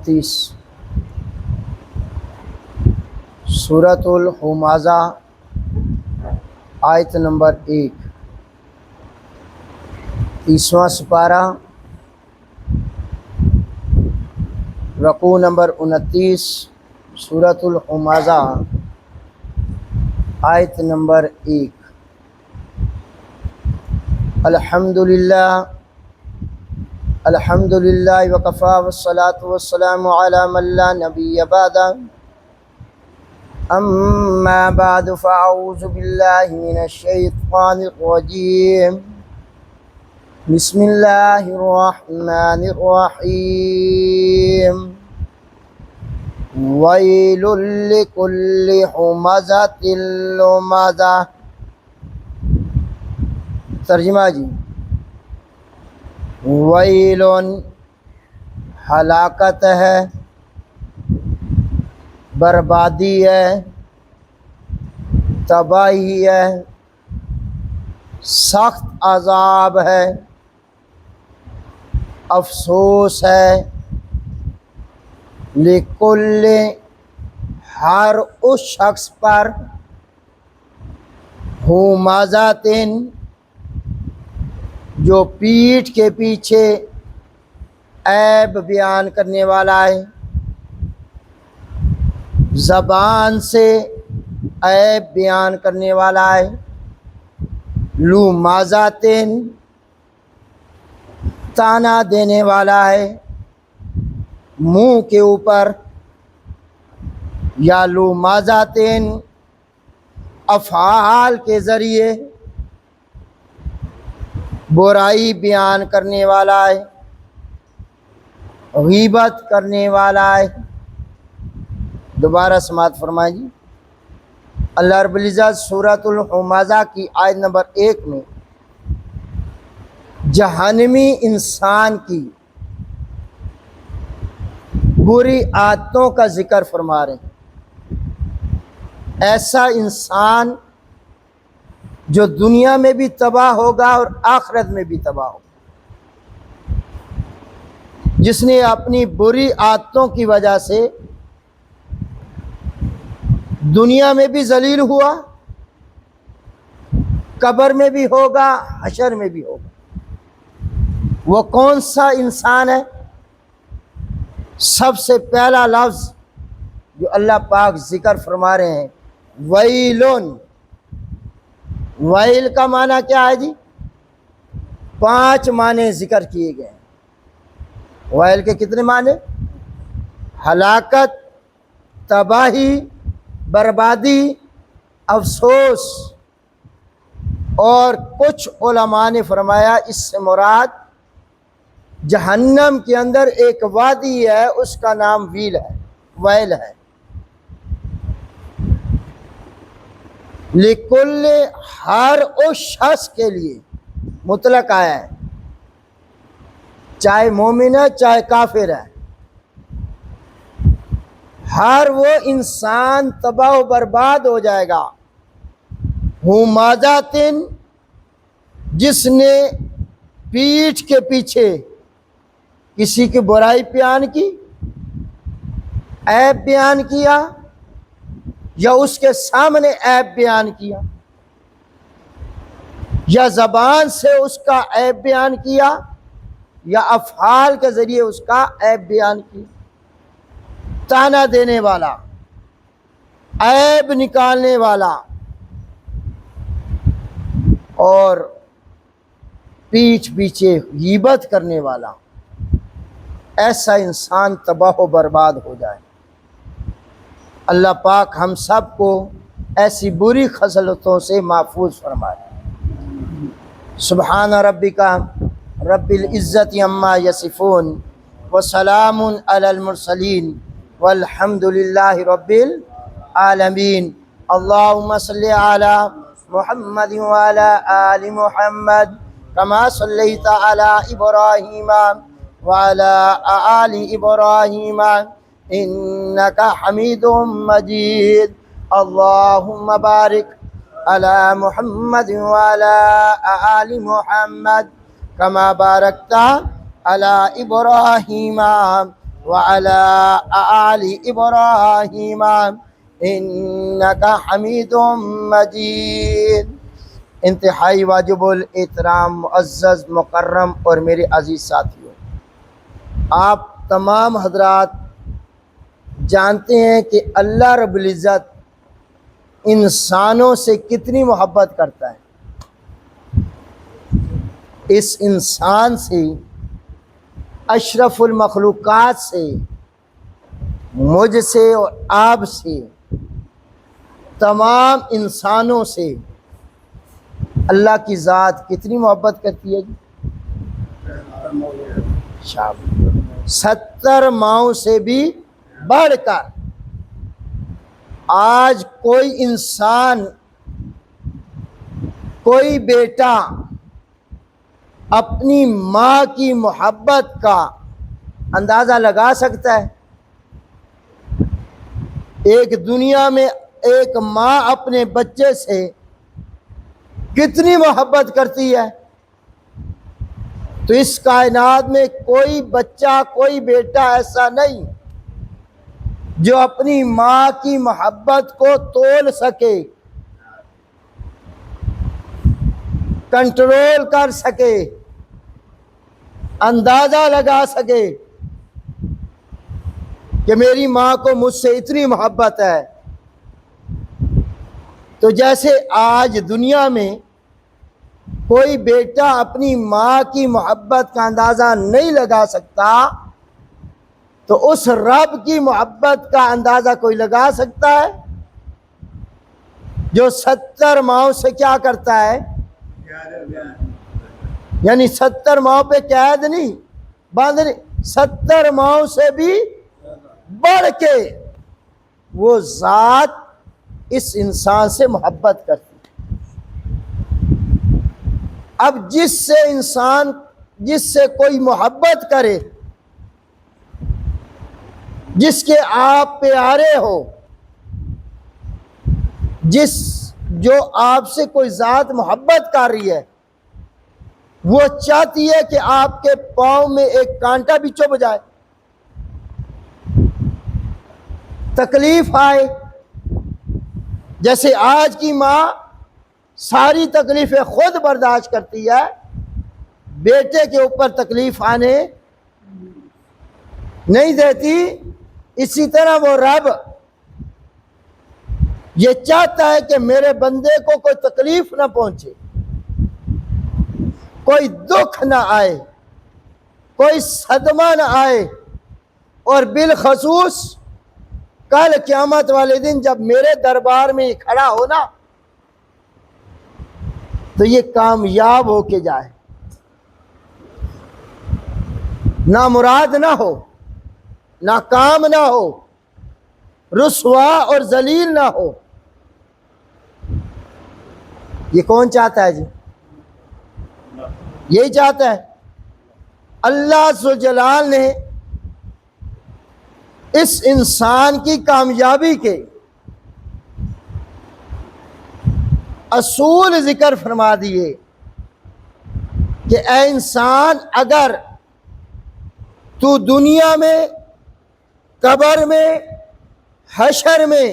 29 سورۃ الہمزہ آیت نمبر 1 30واں سپارہ رکوع نمبر 29 سورۃ الہمزہ آیت نمبر 1 الحمدللہ وکفی والصلاۃ والسلام علی من لا نبی بعدہ اما بعد فاعوذ باللہ من الشیطان الرجیم بسم اللہ الرحمن الرحیم ویل لکل ہمزۃ لمزہ۔ ترجمہ جی، ویل ہلاکت ہے، بربادی ہے، تباہی ہے، سخت عذاب ہے، افسوس ہے، لکل ہر اس شخص پر، ہمزۃ جو پیٹھ کے پیچھے عیب بیان کرنے والا ہے، زبان سے عیب بیان کرنے والا ہے، لمزۃ تانا دینے والا ہے منہ کے اوپر، یا لمزۃ افعال کے ذریعے برائی بیان کرنے والا ہے، غیبت کرنے والا ہے۔ دوبارہ سماعت فرمائیں جی۔ اللہ رب العزت سورۃ الہمزہ کی آیت نمبر 1 میں جہنمی انسان کی بری عادتوں کا ذکر فرما رہے ہیں۔ ایسا انسان جو دنیا میں بھی تباہ ہوگا اور آخرت میں بھی تباہ ہوگا، جس نے اپنی بری عادتوں کی وجہ سے دنیا میں بھی ذلیل ہوا، قبر میں بھی ہوگا، حشر میں بھی ہوگا۔ وہ کون سا انسان ہے؟ سب سے پہلا لفظ جو اللہ پاک ذکر فرما رہے ہیں، ویلون۔ ویل کا معنی کیا ہے جی؟ 5 معنی ذکر کیے گئے ہیں۔ ویل کے کتنے معنی؟ ہلاکت، تباہی، بربادی، افسوس۔ اور کچھ علماء نے فرمایا اس سے مراد جہنم کے اندر ایک وادی ہے، اس کا نام ویل ہے، ویل ہے۔ لکل ہر اس شخص کے لیے مطلق آیا ہے، چاہے مومن ہے چاہے کافر ہے، ہر وہ انسان تباہ و برباد ہو جائے گا، ہمزۃ جس نے پیٹھ کے پیچھے کسی کی برائی بیان کی، عیب بیان کیا، یا اس کے سامنے عیب بیان کیا، یا زبان سے اس کا عیب بیان کیا، یا افعال کے ذریعے اس کا عیب بیان کیا۔ تانا دینے والا، عیب نکالنے والا، اور پیٹھ پیچھے غیبت کرنے والا، ایسا انسان تباہ و برباد ہو جائے۔ اللہ پاک ہم سب کو ایسی بری خصلتوں سے محفوظ فرمائے۔ سبحان ربک رب العزت عما یصفون وسلام علی المرسلین والحمد للہ رب العالمین۔ اللہم صلی علی محمد وعلی آل محمد کما صلیت علی ابراہیم وعلی آل ابراہیم انک حمید مجید۔ اللہم بارک علی محمد وعلی آل محمد کما بارکت علی ابراہیم وعلى آل إبراهيم إنك حميد مجيد۔ انتہائی واجب الاحترام معزز مکرم اور میرے عزیز ساتھیوں، آپ تمام حضرات جانتے ہیں کہ اللہ رب العزت انسانوں سے کتنی محبت کرتا ہے۔ اس انسان سے، اشرف المخلوقات سے، مجھ سے اور آپ سے، تمام انسانوں سے اللہ کی ذات کتنی محبت کرتی ہے جی؟ 70 ماؤں سے بھی بڑھ کر۔ آج کوئی انسان، کوئی بیٹا اپنی ماں کی محبت کا اندازہ لگا سکتا ہے؟ ایک دنیا میں ایک ماں اپنے بچے سے کتنی محبت کرتی ہے، تو اس کائنات میں کوئی بچہ، کوئی بیٹا ایسا نہیں جو اپنی ماں کی محبت کو تول سکے، کنٹرول کر سکے، اندازہ لگا سکے کہ میری ماں کو مجھ سے اتنی محبت ہے۔ تو جیسے آج دنیا میں کوئی بیٹا اپنی ماں کی محبت کا اندازہ نہیں لگا سکتا، تو اس رب کی محبت کا اندازہ کوئی لگا سکتا ہے جو 70 ماؤں سے کیا کرتا ہے؟ یعنی 70 ماؤں پہ قید نہیں، باندھ نہیں، 70 ماؤں سے بھی بڑھ کے وہ ذات اس انسان سے محبت کرتی ہے۔ اب جس سے کوئی محبت کرے، جس کے آپ پیارے ہو، جو آپ سے کوئی ذات محبت کر رہی ہے، وہ چاہتی ہے کہ آپ کے پاؤں میں ایک کانٹا بھی چبھ جائے، تکلیف آئے۔ جیسے آج کی ماں ساری تکلیفیں خود برداشت کرتی ہے، بیٹے کے اوپر تکلیف آنے نہیں دیتی، اسی طرح وہ رب یہ چاہتا ہے کہ میرے بندے کو کوئی تکلیف نہ پہنچے، کوئی دکھ نہ آئے، کوئی صدمہ نہ آئے، اور بالخصوص کل قیامت والے دن جب میرے دربار میں کھڑا ہونا تو یہ کامیاب ہو کے جائے، نامراد نہ ہو، ناکام نہ ہو، رسوا اور ذلیل نہ ہو۔ یہ کون چاہتا ہے جی؟ یہی چاہتا ہے۔ اللہ ذوالجلال نے اس انسان کی کامیابی کے اصول ذکر فرما دیے کہ اے انسان، اگر تو دنیا میں، قبر میں، حشر میں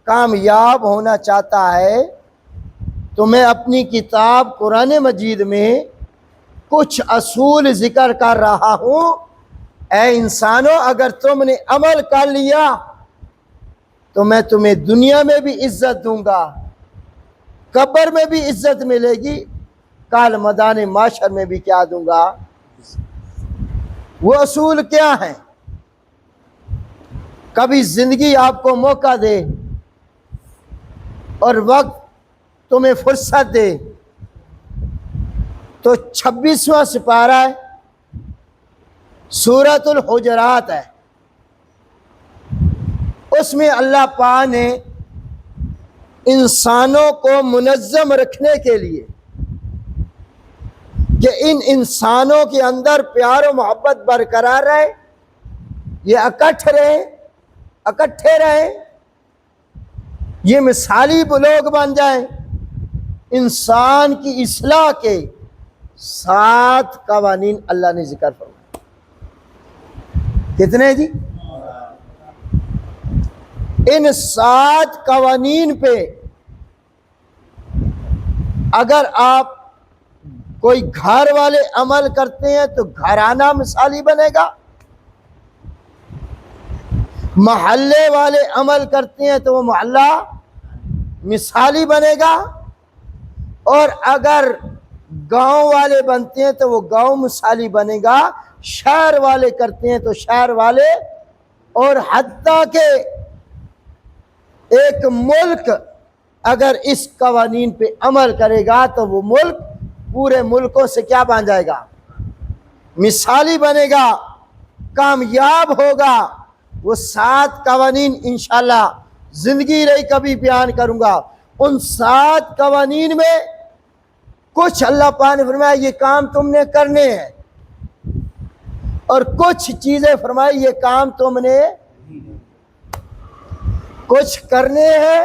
کامیاب ہونا چاہتا ہے تو میں اپنی کتاب قرآن مجید میں کچھ اصول ذکر کر رہا ہوں۔ اے انسانوں، اگر تم نے عمل کر لیا تو میں تمہیں دنیا میں بھی عزت دوں گا، قبر میں بھی عزت ملے گی، کل میدان معاشر میں بھی کیا دوں گا؟ وہ اصول کیا ہیں؟ کبھی زندگی آپ کو موقع دے اور وقت تمہیں فرصت دے تو 26واں سپارہ ہے، سورۃ الحجرات ہے، اس میں اللہ پاک نے انسانوں کو منظم رکھنے کے لیے کہ ان انسانوں کے اندر پیار و محبت برقرار رہے، یہ اکٹھے رہیں، یہ مثالی لوگ بن جائیں، انسان کی اصلاح کے 7 قوانین اللہ نے ذکر فرمائے کتنے جی؟ ان 7 قوانین پہ اگر آپ کوئی گھر والے عمل کرتے ہیں تو گھرانہ مثالی بنے گا، محلے والے عمل کرتے ہیں تو وہ محلہ مثالی بنے گا، اور اگر گاؤں والے بنتے ہیں تو وہ گاؤں مثالی بنے گا، شہر والے کرتے ہیں تو شہر والے، اور حتیٰ کہ ایک ملک اگر اس قوانین پہ عمل کرے گا تو وہ ملک پورے ملکوں سے کیا بن جائے گا؟ مثالی بنے گا، کامیاب ہوگا۔ وہ 7 قوانین انشاءاللہ زندگی رہی کبھی بیان کروں گا۔ ان 7 قوانین میں کچھ اللہ پاک نے فرمایا یہ کام تم نے کرنے ہیں، اور کچھ چیزیں فرمائی یہ کام تم نے کچھ کرنے ہیں،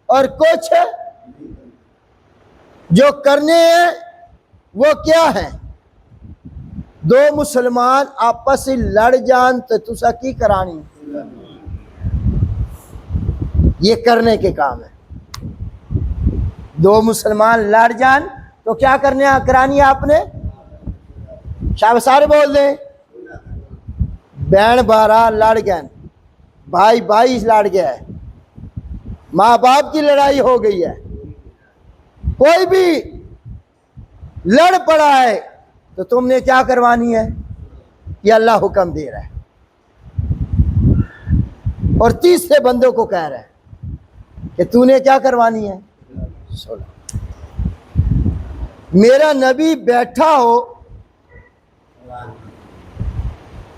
اور کچھ جو کرنے ہیں وہ کیا ہیں؟ 2 مسلمان آپس سے لڑ جان تو تسا کی کرانی، یہ کرنے کے کام ہے۔ 2 مسلمان لڑ جان تو کیا کرنے کرانی ہے آپ نے؟ شاہ سارے بول دیں، بہن بارہ لڑ گئے، بھائی بھائی لڑ گیا ہے، ماں باپ کی لڑائی ہو گئی ہے، کوئی بھی لڑ پڑا ہے تو تم نے کیا کروانی ہے؟ یہ اللہ حکم دے رہا ہے، اور تیسرے بندوں کو کہہ رہا ہے کہ تو نے کیا کروانی ہے؟ میرا نبی بیٹھا ہو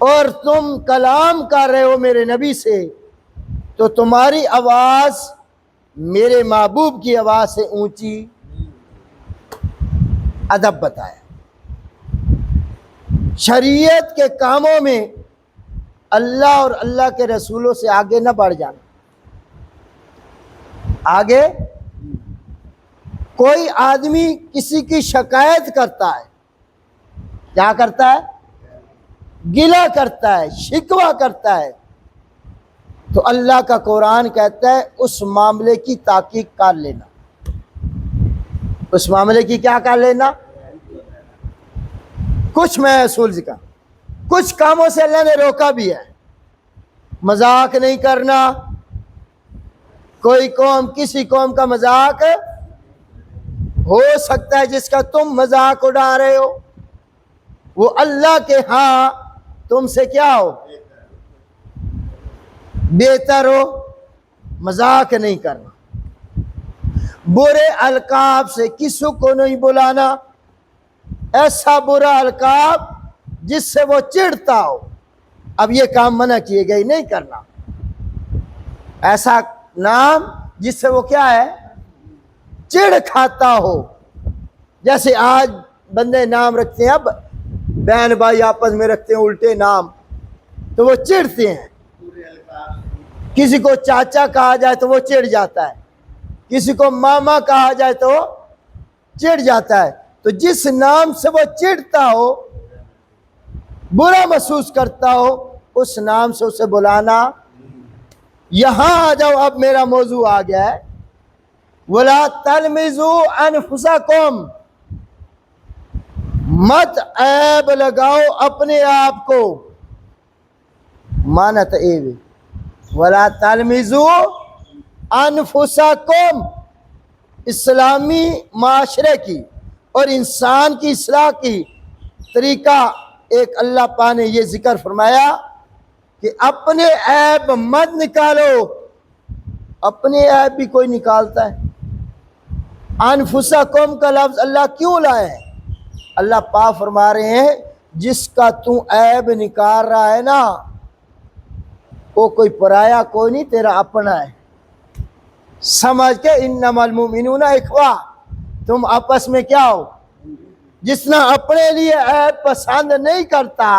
اور تم کلام کر رہے ہو میرے نبی سے، تو تمہاری آواز میرے محبوب کی آواز سے اونچی، ادب بتایا۔ شریعت کے کاموں میں اللہ اور اللہ کے رسولوں سے آگے نہ بڑھ جانا۔ آگے کوئی آدمی کسی کی شکایت کرتا ہے، کیا کرتا ہے؟ گلہ کرتا ہے، شکوہ کرتا ہے، تو اللہ کا قرآن کہتا ہے اس معاملے کی تحقیق کر لینا۔ اس معاملے کی کیا کر لینا؟ کچھ میں اصول ذکر، کچھ کاموں سے اللہ نے روکا بھی ہے۔ مذاق نہیں کرنا، کوئی قوم کسی قوم کا مذاق ہو سکتا ہے جس کا تم مذاق اڑا رہے ہو، وہ اللہ کے ہاں تم سے کیا ہو؟ بہتر ہو۔ مذاق نہیں کرنا، برے القاب سے کسی کو نہیں بلانا، ایسا برا القاب جس سے وہ چڑھتا ہو۔ اب یہ کام منع کیے گئے، نہیں کرنا ایسا نام جس سے وہ کیا ہے؟ چڑ کھاتا ہو۔ جیسے آج بندے نام رکھتے ہیں، اب بہن بھائی آپس میں رکھتے ہیں الٹے نام تو وہ چڑھتے ہیں۔ کسی کو چاچا کہا جائے تو وہ چڑھ جاتا ہے، کسی کو ماما کہا جائے تو چڑھ جاتا ہے۔ تو جس نام سے وہ چڑھتا ہو، برا محسوس کرتا ہو، اس نام سے اسے بلانا۔ یہاں آ جاؤ، اب میرا موضوع آ گیا ہے، وَلَا تَلْمِزُوا أَنفُسَكُمْ، مت عیب لگاؤ اپنے آپ کو۔ مانت عیب، وَلَا تَلْمِزُوا أَنفُسَكُمْ، اسلامی معاشرے کی اور انسان کی اصلاح کی طریقہ ایک اللہ پاک نے یہ ذکر فرمایا کہ اپنے عیب مت نکالو۔ اپنے عیب بھی کوئی نکالتا ہے؟ انفسکم کا لفظ اللہ کیوں لائے ہیں؟ اللہ پاک فرما رہے ہیں جس کا تو عیب نکال رہا ہے نا، وہ کوئی پرایا کوئی نہیں، تیرا اپنا ہے۔ سمجھ کے انما المؤمنون اخوہ، تم آپس میں کیا ہو؟ جس نے اپنے لیے عیب پسند نہیں کرتا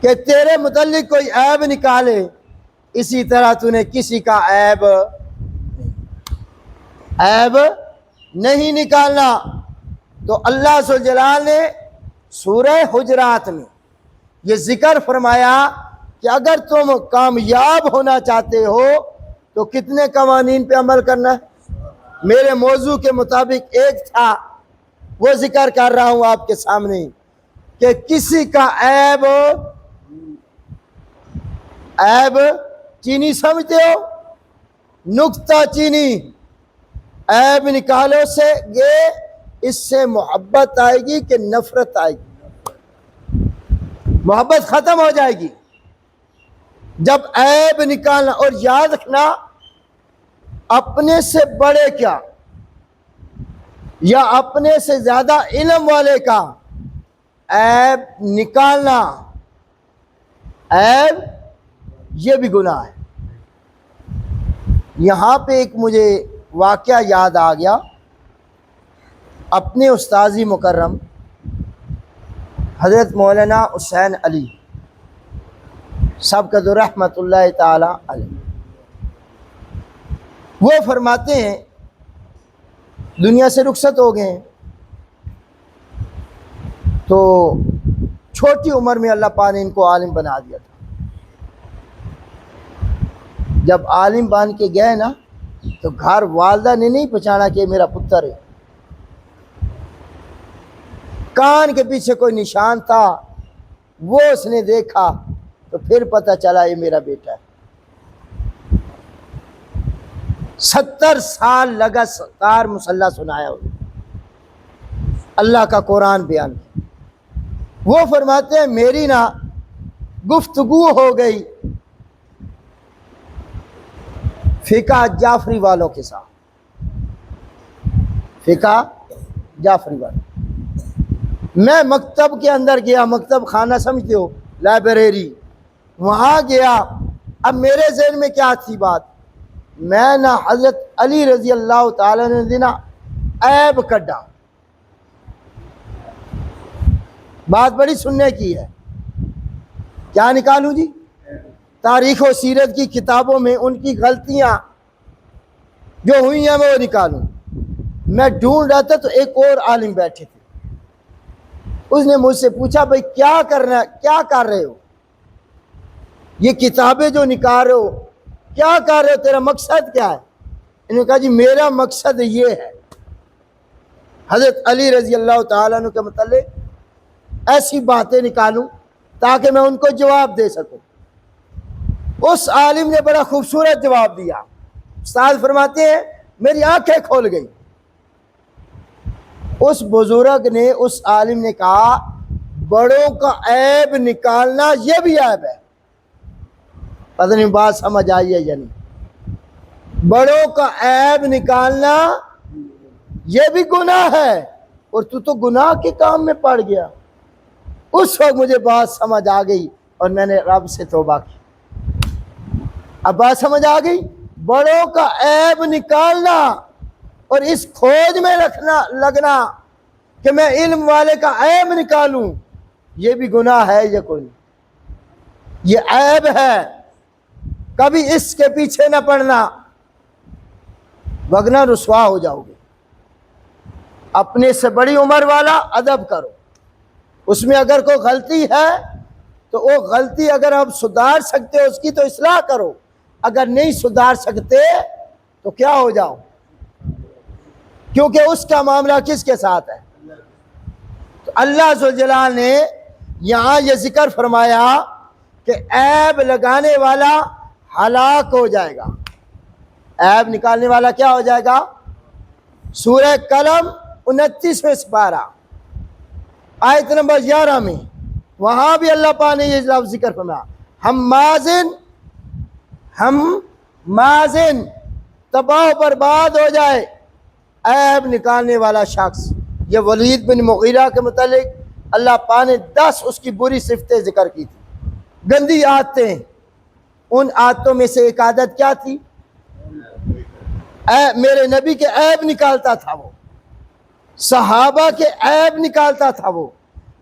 کہ تیرے متعلق کوئی عیب نکالے، اسی طرح تو نے کسی کا عیب نہیں نکالنا۔ تو اللہ ذوالجلال نے سورہ حجرات میں یہ ذکر فرمایا کہ اگر تم کامیاب ہونا چاہتے ہو تو کتنے قوانین پہ عمل کرنا ہے؟ میرے موضوع کے مطابق ایک تھا، وہ ذکر کر رہا ہوں آپ کے سامنے، کہ کسی کا عیب چینی سمجھتے ہو، نکتہ چینی، عیب نکالو سے یہ اس سے محبت آئے گی کہ نفرت آئے گی؟ محبت ختم ہو جائے گی جب عیب نکالنا۔ اور یاد رکھنا، اپنے سے بڑے کیا یا اپنے سے زیادہ علم والے کا عیب نکالنا، عیب یہ بھی گناہ ہے۔ یہاں پہ ایک مجھے واقعہ یاد آ گیا، اپنے استاذی مکرم حضرت مولانا حسین علی سبقت رحمت اللہ تعالی علیہ، وہ فرماتے ہیں دنیا سے رخصت ہو گئے ہیں، تو چھوٹی عمر میں اللہ پاک نے ان کو عالم بنا دیا تھا۔ جب عالم بن کے گئے نا تو گھر والدہ نے نہیں پہچانا کہ میرا پتر ہے، کان کے پیچھے کوئی نشان تھا، وہ اس نے دیکھا تو پھر پتہ چلا یہ میرا بیٹا ہے۔ 70 سال لگاتار مصلی سنایا اللہ کا قرآن بیان کیا۔ وہ فرماتے ہیں میری نا گفتگو ہو گئی فقہ جعفری والوں کے ساتھ، فقہ جعفری والوں۔ میں مکتب کے اندر گیا، مکتب خانہ سمجھتے ہو، لائبریری، وہاں گیا۔ اب میرے ذہن میں کیا تھی بات، میں نہ حضرت علی رضی اللہ تعالیٰ نے دینا عیب کڈا، بات بڑی سننے کی ہے، کیا نکالوں جی؟ تاریخ و سیرت کی کتابوں میں ان کی غلطیاں جو ہوئی ہیں میں وہ نکالوں۔ میں ڈھونڈ رہا تھا تو ایک اور عالم بیٹھے تھے، اس نے مجھ سے پوچھا بھائی کیا کرنا، کیا کر رہے ہو، یہ کتابیں جو نکال رہے ہو کیا کر رہے ہو، تیرا مقصد کیا ہے؟ انہوں نے کہا جی میرا مقصد یہ ہے حضرت علی رضی اللہ تعالیٰ عنہ کے متعلق ایسی باتیں نکالوں تاکہ میں ان کو جواب دے سکوں۔ اس عالم نے بڑا خوبصورت جواب دیا، استاد فرماتے ہیں میری آنکھیں کھول گئی۔ اس بزرگ نے، اس عالم نے کہا بڑوں کا عیب نکالنا یہ بھی عیب ہے۔ پتہ نہیں بات سمجھ آئی ہے یا نہیں؟ بڑوں کا عیب نکالنا یہ بھی گناہ ہے، اور تو گناہ کے کام میں پڑ گیا۔ اس وقت مجھے بات سمجھ آ گئی اور میں نے رب سے توبہ کی۔ اب بات سمجھ آ گئی، بڑوں کا عیب نکالنا اور اس کھوج میں لگنا کہ میں علم والے کا عیب نکالوں، یہ بھی گناہ ہے یا کوئی؟ یہ عیب ہے، کبھی اس کے پیچھے نہ پڑنا وگنا رسوا ہو جاؤ گے۔ اپنے سے بڑی عمر والا ادب کرو، اس میں اگر کوئی غلطی ہے تو وہ غلطی اگر آپ سدھار سکتے ہو اس کی تو اصلاح کرو، اگر نہیں سدھار سکتے تو کیا ہو جاؤ، کیونکہ اس کا معاملہ کس کے ساتھ ہے؟ تو اللہ ذوالجلال نے یہاں یہ ذکر فرمایا کہ عیب لگانے والا ہلاک ہو جائے گا، عیب نکالنے والا کیا ہو جائے گا؟ سورہ قلم 29ویں سپارہ آیت نمبر 11 میں وہاں بھی اللہ پاک نے یہ لفظ ذکر فرمایا، ہم مازن تباہ و برباد ہو جائے عیب نکالنے والا شخص۔ یہ ولید بن مغیرہ کے متعلق اللہ پاک نے 10 اس کی بری صفتیں ذکر کی تھی، گندی عادتیں۔ ان عادتوں میں سے ایک عادت کیا تھی؟ میرے نبی کے عیب نکالتا تھا، وہ صحابہ کے عیب نکالتا تھا، وہ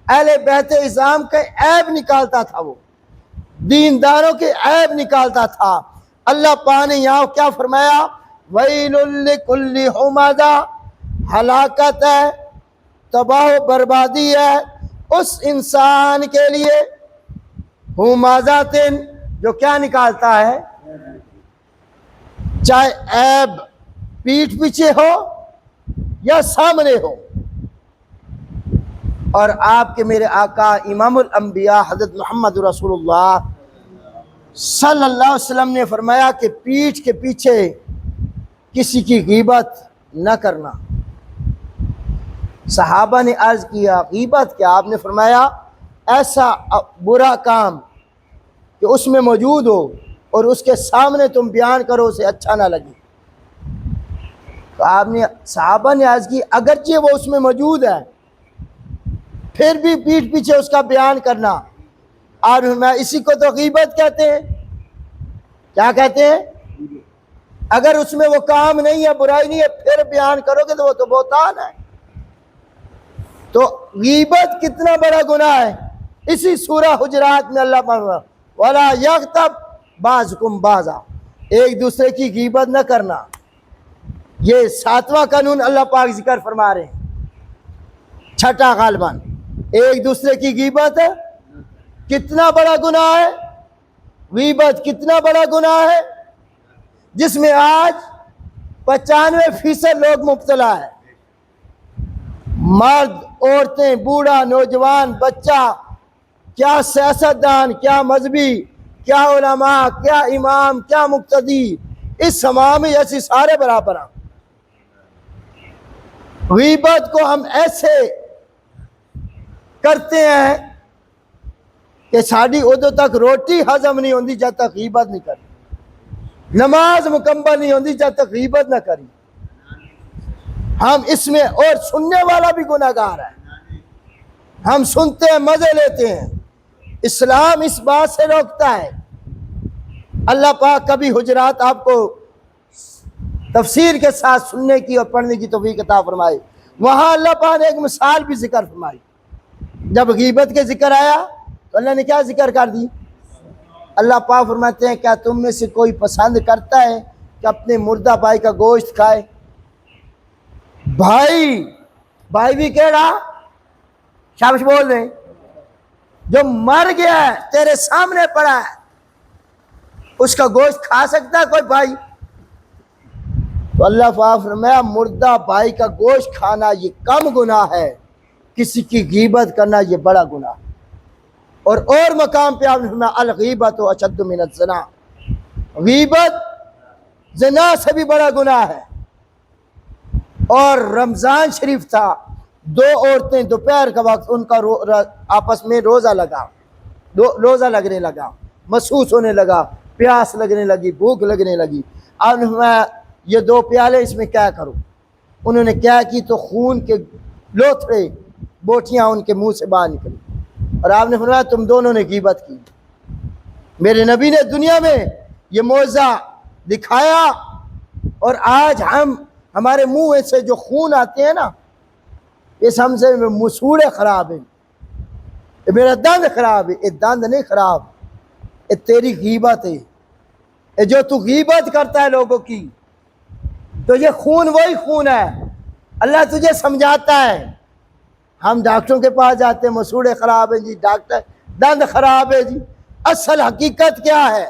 اہل بیت اعظام کے عیب نکالتا تھا، وہ دینداروں کے عیب نکالتا تھا۔ اللہ پاک نے یہاں کیا فرمایا؟ وَيْلٌ لِكُلِّ ہُمَزَةٍ، ہلاکت ہے، تباہ و بربادی ہے اس انسان کے لیے ہمازاتن جو کیا نکالتا ہے، چاہے عیب پیٹھ پیچھے ہو یا سامنے ہو۔ اور آپ کے میرے آقا امام الانبیاء حضرت محمد رسول اللہ صلی اللہ علیہ وسلم نے فرمایا کہ پیٹھ کے پیچھے کسی کی غیبت نہ کرنا۔ صحابہ نے عرض کیا غیبت کیا؟ آپ نے فرمایا ایسا برا کام کہ اس میں موجود ہو اور اس کے سامنے تم بیان کرو اسے اچھا نہ لگے۔ تو آپ نے صحابہ نے عرض کی اگرچہ وہ اس میں موجود ہے پھر بھی پیٹھ پیچھے اس کا بیان کرنا، اور میں اسی کو تو غیبت کہتے ہیں۔ کیا کہتے ہیں؟ اگر اس میں وہ کام نہیں ہے، برائی نہیں ہے، پھر بیان کرو گے تو وہ تو بہتان ہے۔ تو غیبت کتنا بڑا گناہ ہے۔ اسی سورہ حجرات میں اللہ فرماتا ہے وَلَا يَغْتَبْ بَعْضُكُمْ بَعْضًا، ایک دوسرے کی غیبت نہ کرنا۔ یہ 7واں قانون اللہ پاک ذکر فرما رہے ہیں، چھٹا غالباً، ایک دوسرے کی غیبت کتنا بڑا گناہ ہے۔ غیبت کتنا بڑا گناہ ہے جس میں آج 95% لوگ مبتلا ہے، مرد، عورتیں، بوڑھا، نوجوان، بچہ، کیا سیاستدان، کیا مذہبی، کیا علماء، کیا امام، کیا مقتدی، اس سماع میں ایسی سارے برابر ہیں۔ غیبت کو ہم ایسے کرتے ہیں کہ ساڑی ادو تک روٹی ہضم نہیں ہوتی جب تک غیبت نہیں کری، نماز مکمل نہیں ہوتی جب تک غیبت نہ کری۔ ہم اس میں، اور سننے والا بھی گناہ گار ہے، ہم سنتے ہیں، مزے لیتے ہیں۔ اسلام اس بات سے روکتا ہے۔ اللہ پاک کبھی حجرات آپ کو تفسیر کے ساتھ سننے کی اور پڑھنے کی توفیق عطا فرمائے، وہاں اللہ پاک نے ایک مثال بھی ذکر فرمائی۔ جب غیبت کے ذکر آیا تو اللہ نے کیا ذکر کر دی؟ اللہ پاک فرماتے ہیں کیا تم میں سے کوئی پسند کرتا ہے کہ اپنے مردہ بھائی کا گوشت کھائے؟ بھائی بھی کہڑا؟ شابش بول رہے ہیں، جو مر گیا ہے تیرے سامنے پڑا ہے، اس کا گوشت کھا سکتا ہے کوئی بھائی؟ تو اللہ پاک فرمایا مردہ بھائی کا گوشت کھانا یہ کم گناہ ہے، کسی کی غیبت کرنا یہ بڑا گناہ ہے۔ اور مقام پہ آپ نے فرمایا الغیبۃ اشد من الزنا، غیبت زنا سے بھی بڑا گناہ ہے۔ اور رمضان شریف تھا، دو عورتیں دوپہر کا وقت ان کا آپس میں روزہ لگنے لگا، محسوس ہونے لگا، پیاس لگنے لگی، بھوک لگنے لگی۔ آپ نے فرمایا یہ دو پیالے اس میں کیا کرو؟ انہوں نے کیا کی تو خون کے لوتھڑے، بوٹیاں ان کے منہ سے باہر نکلی، اور آپ نے فرمایا تم دونوں نے غیبت کی۔ میرے نبی نے دنیا میں یہ معجزہ دکھایا، اور آج ہمارے منہ سے جو خون آتے ہیں نا، اس ہم سے مسوڑے خراب ہیں، یہ میرا دند خراب ہے، یہ دند نہیں خراب، یہ تیری غیبت ہے۔ یہ جو تو غیبت کرتا ہے لوگوں کی، تو یہ خون وہی خون ہے۔ اللہ تجھے سمجھاتا ہے، ہم ڈاکٹروں کے پاس جاتے ہیں، مسوڑے خراب ہیں جی، ڈاکٹر دند خراب ہے جی۔ اصل حقیقت کیا ہے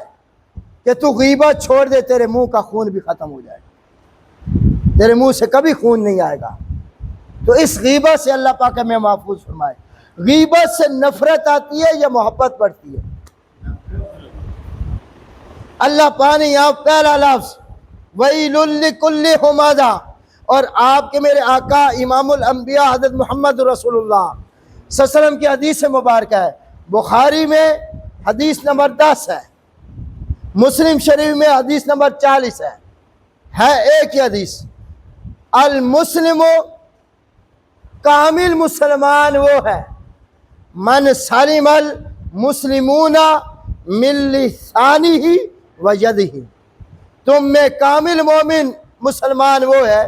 کہ تو غیبت چھوڑ دے، تیرے منہ کا خون بھی ختم ہو جائے، تیرے منہ سے کبھی خون نہیں آئے گا۔ تو اس غیبت سے اللہ پاک ہمیں محفوظ فرمائے۔ غیبت سے نفرت آتی ہے یا محبت بڑھتی ہے؟ اللہ پاک نے یہاں پہلا لفظ وَيْلٌ لِكُلِّ ہُمَزَةٍ، اور آپ کے میرے آقا امام الانبیاء حضرت محمد رسول اللہ صلی اللہ علیہ وسلم کی حدیث مبارکہ ہے، بخاری میں حدیث نمبر 10 ہے، مسلم شریف میں حدیث نمبر 40 ہے ایک ہی حدیث۔ المسلم، کامل مسلمان وہ ہے من سلم المسلمون من لسانہ و یدہ، تم میں کامل مومن مسلمان وہ ہے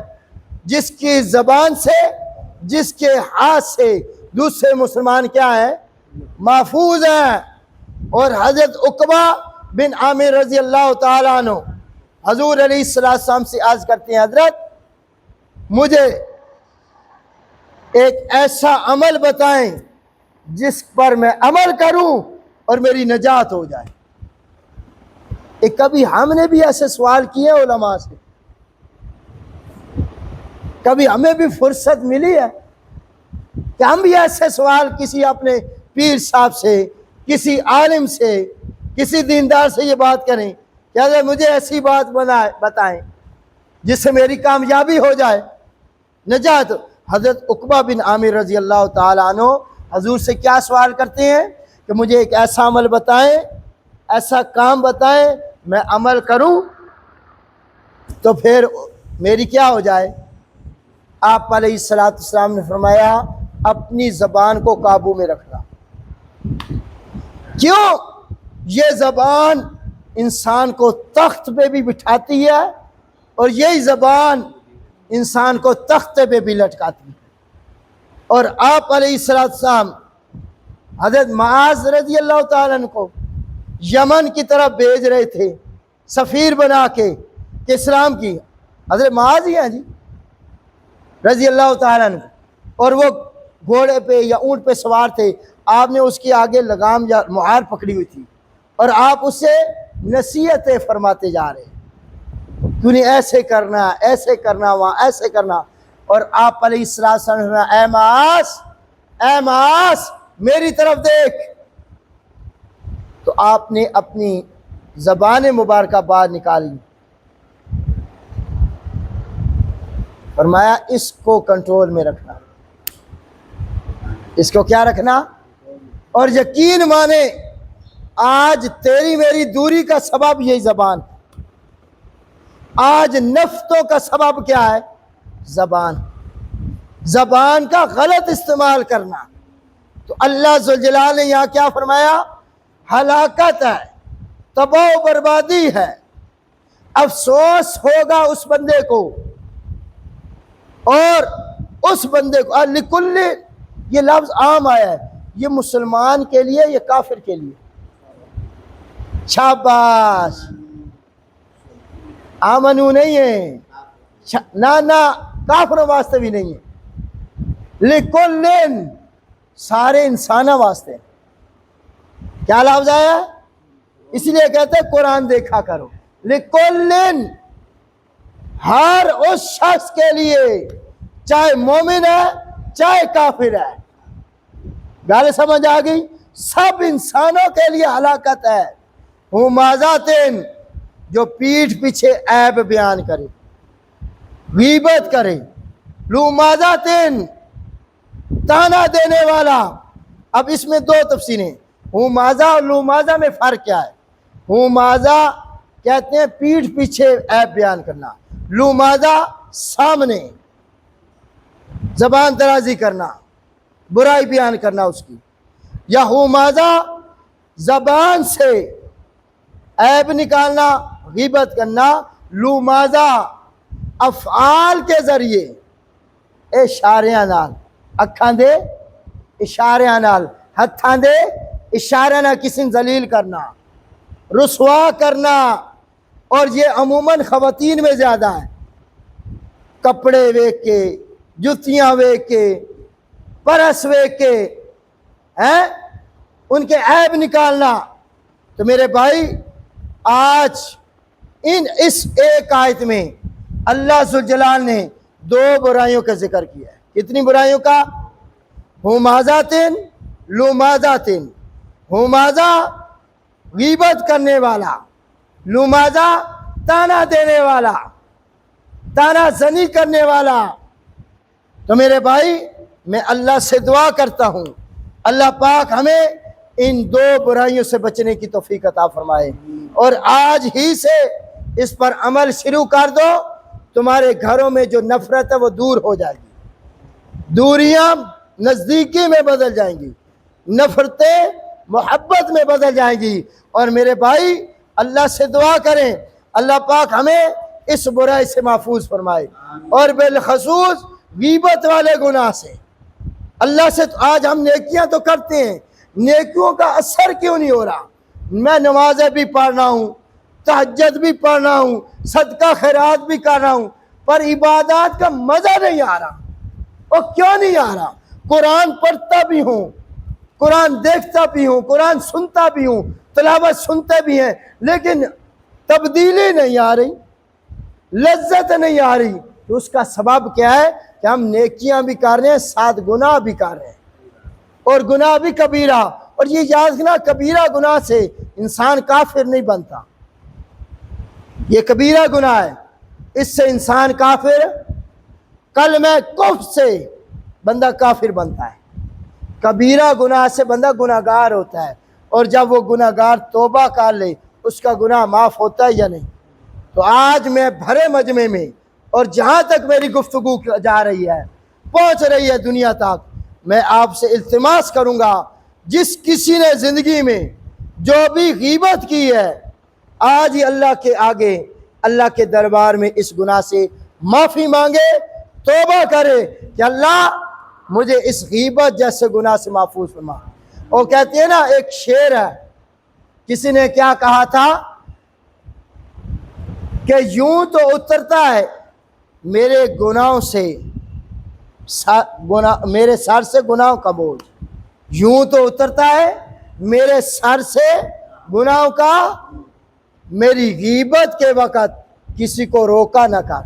جس کی زبان سے، جس کے ہاتھ سے دوسرے مسلمان کیا ہے؟ محفوظ ہیں۔ اور حضرت عقبہ بن عامر رضی اللہ تعالیٰ عنہ حضور علیہ السلام سے عرض کرتے ہیں حضرت مجھے ایک ایسا عمل بتائیں جس پر میں عمل کروں اور میری نجات ہو جائے۔ کبھی ہم نے بھی ایسے سوال کیے علماء سے؟ کبھی ہمیں بھی فرصت ملی ہے کہ ہم بھی ایسے سوال کسی اپنے پیر صاحب سے، کسی عالم سے، کسی دیندار سے یہ بات کریں کہ حضرت مجھے ایسی بات بتائیں جس سے میری کامیابی ہو جائے، نجات؟ حضرت عقبہ بن عامر رضی اللہ تعالیٰ عنہ حضور سے کیا سوال کرتے ہیں کہ مجھے ایک ایسا عمل بتائیں، ایسا کام بتائیں، میں عمل کروں تو پھر میری کیا ہو جائے؟ آپ علیہ السلام نے فرمایا اپنی زبان کو قابو میں رکھنا۔ کیوں؟ یہ زبان انسان کو تخت پہ بھی بٹھاتی ہے اور یہی زبان انسان کو تخت پہ بھی لٹکاتی ہے۔ اور آپ علیہ السلام حضرت معاذ رضی اللہ تعالیٰ عنہ کو یمن کی طرف بھیج رہے تھے سفیر بنا کے کہ اسلام کی، حضرت معاذ ہی ہیں جی رضی اللہ تعالیٰ عنہ، اور وہ گھوڑے پہ یا اونٹ پہ سوار تھے، آپ نے اس کی آگے لگام یا مہار پکڑی ہوئی تھی اور آپ اس سے نصیحتیں فرماتے جا رہے ہیں، تو نے ایسے کرنا، ایسے کرنا، وہاں ایسے کرنا۔ اور آپ علیہ السلام نے اے معاذ، اے معاذ میری طرف دیکھ، تو آپ نے اپنی زبان مبارکہ باہر نکالی، فرمایا اس کو کنٹرول میں رکھنا، اس کو کیا رکھنا؟ اور یقین مانے آج تیری میری دوری کا سبب یہی زبان، آج نفرتوں کا سبب کیا ہے؟ زبان، زبان کا غلط استعمال کرنا۔ تو اللہ ذوالجلال نے یہاں کیا فرمایا؟ ہلاکت ہے، تباہ و بربادی ہے، افسوس ہوگا اس بندے کو، اور اس بندے کو لکل، یہ لفظ عام آیا ہے، یہ مسلمان کے لیے، یہ کافر کے لیے، شاباش، آمنو نہیں ہے، نہ کافروں واسطے بھی نہیں ہے، لکل، سارے انسانوں واسطے۔ کیا لفظ آیا؟ اس لیے کہتے ہیں قرآن دیکھا کرو، لکل، ہر اس شخص کے لیے، چاہے مومن ہے چاہے کافر ہے۔ گال سمجھ آ گئی؟ سب انسانوں کے لیے ہلاکت ہے۔ ہمازاتن، جو پیٹھ پیچھے عیب بیان کرے، غیبت کرے، لومازاتن، تانا دینے والا۔ اب اس میں دو تفسیریں، ہمازہ اور لومازہ میں فرق کیا ہے؟ ہمازہ کہتے ہیں پیٹھ پیچھے عیب بیان کرنا، لومازہ سامنے زبان درازی کرنا، برائی بیان کرنا اس کی، یا ہمازہ زبان سے عیب نکالنا، غیبت کرنا، لومازہ افعال کے ذریعے اشاریاں نال، اکھاں دے اشاریاں نال، ہتھاں دے اشارے نال کسی ذلیل کرنا، رسوا کرنا۔ اور یہ عموماً خواتین میں زیادہ ہے، کپڑے ویک کے، جتیاں ویک کے، پرس ویک کے، ان کے عیب نکالنا۔ تو میرے بھائی آج اس ایک آیت میں اللہ ذوالجلال نے دو برائیوں کا ذکر کیا ہے۔ کتنی برائیوں کا؟ ہمازاتن، لومازاتن۔ ہمازہ غیبت کرنے والا، لومازہ تانا دینے والا، تانا زنی کرنے والا۔ تو میرے بھائی میں اللہ سے دعا کرتا ہوں اللہ پاک ہمیں ان دو برائیوں سے بچنے کی توفیق عطا فرمائے، اور آج ہی سے اس پر عمل شروع کر دو، تمہارے گھروں میں جو نفرت ہے وہ دور ہو جائے گی، دوریاں نزدیکی میں بدل جائیں گی، نفرتیں محبت میں بدل جائیں گی۔ اور میرے بھائی اللہ سے دعا کریں اللہ پاک ہمیں اس برائی سے محفوظ فرمائے، اور بالخصوص غیبت والے گناہ سے۔ اللہ سے آج ہم نیکیاں تو کرتے ہیں، نیکیوں کا اثر کیوں نہیں ہو رہا؟ میں نمازیں بھی پڑھ رہا ہوں، تہجد بھی پڑھ رہا ہوں، صدقہ خیرات بھی کر رہا ہوں، پر عبادات کا مزہ نہیں آ رہا۔ اور کیوں نہیں آ رہا؟ قرآن پڑھتا بھی ہوں، قرآن دیکھتا بھی ہوں، قرآن سنتا بھی ہوں، تلاوت سنتے بھی ہیں، لیکن تبدیلی نہیں آ رہی، لذت نہیں آ رہی، تو اس کا سبب کیا ہے کہ ہم نیکیاں بھی کر رہے ہیں، ساتھ گناہ بھی کر رہے ہیں، اور گناہ بھی کبیرہ۔ اور یہ یاد رکھنا، کبیرہ گناہ سے انسان کافر نہیں بنتا، یہ کبیرہ گناہ ہے، اس سے انسان کافر، کلمہ کفر سے بندہ کافر بنتا ہے، کبیرہ گناہ سے بندہ گناہگار ہوتا ہے، اور جب وہ گناہگار توبہ کر لے اس کا گناہ معاف ہوتا ہے یا نہیں۔ تو آج میں بھرے مجمع میں، اور جہاں تک میری گفتگو جا رہی ہے، پہنچ رہی ہے دنیا تک، میں آپ سے التماس کروں گا، جس کسی نے زندگی میں جو بھی غیبت کی ہے، آج ہی اللہ کے آگے، اللہ کے دربار میں اس گناہ سے معافی مانگے، توبہ کرے کہ اللہ مجھے اس غیبت جیسے گناہ سے محفوظ فرما۔ وہ کہتے ہیں نا، ایک شعر ہے، کسی نے کیا کہا تھا کہ یوں تو اترتا ہے میرے گناہوں سے، میرے سر سے گناہوں کا بوجھ، یوں تو اترتا ہے میرے سر سے گناہوں کا، میری غیبت کے وقت کسی کو روکا نہ کر۔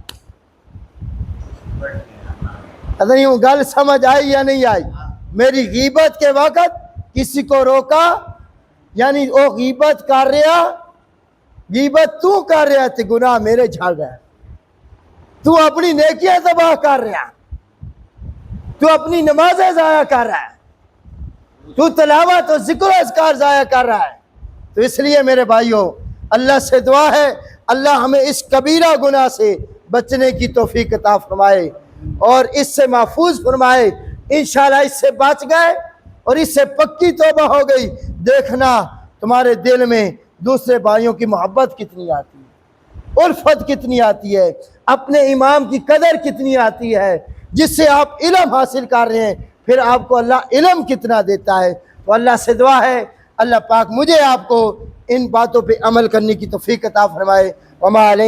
پتہ نہیں گل سمجھ آئی یا نہیں آئی؟ میری غیبت کے وقت کسی کو روکا، یعنی وہ غیبت کر رہا، غیبت تو کر رہا تھے، گناہ میرے جھڑ رہا ہے، تو اپنی نیکیاں تباہ کر رہا، تو اپنی نمازیں ضائع کر رہا ہے، تو تلاوت و ذکر و اذکار ضائع کر رہا ہے۔ تو اس لیے میرے بھائیوں، اللہ سے دعا ہے اللہ ہمیں اس کبیرہ گناہ سے بچنے کی توفیق عطا فرمائے اور اس سے محفوظ فرمائے۔ انشاءاللہ اس سے بچ گئے اور اس سے پکی توبہ ہو گئی، دیکھنا تمہارے دل میں دوسرے بھائیوں کی محبت کتنی آتی ہے، الفت کتنی آتی ہے، اپنے امام کی قدر کتنی آتی ہے، جس سے آپ علم حاصل کر رہے ہیں، پھر آپ کو اللہ علم کتنا دیتا ہے۔ تو اللہ سے دعا ہے اللہ پاک مجھے آپ کو ان باتوں پہ عمل کرنے کی توفیق عطا فرمائے۔ وما علینا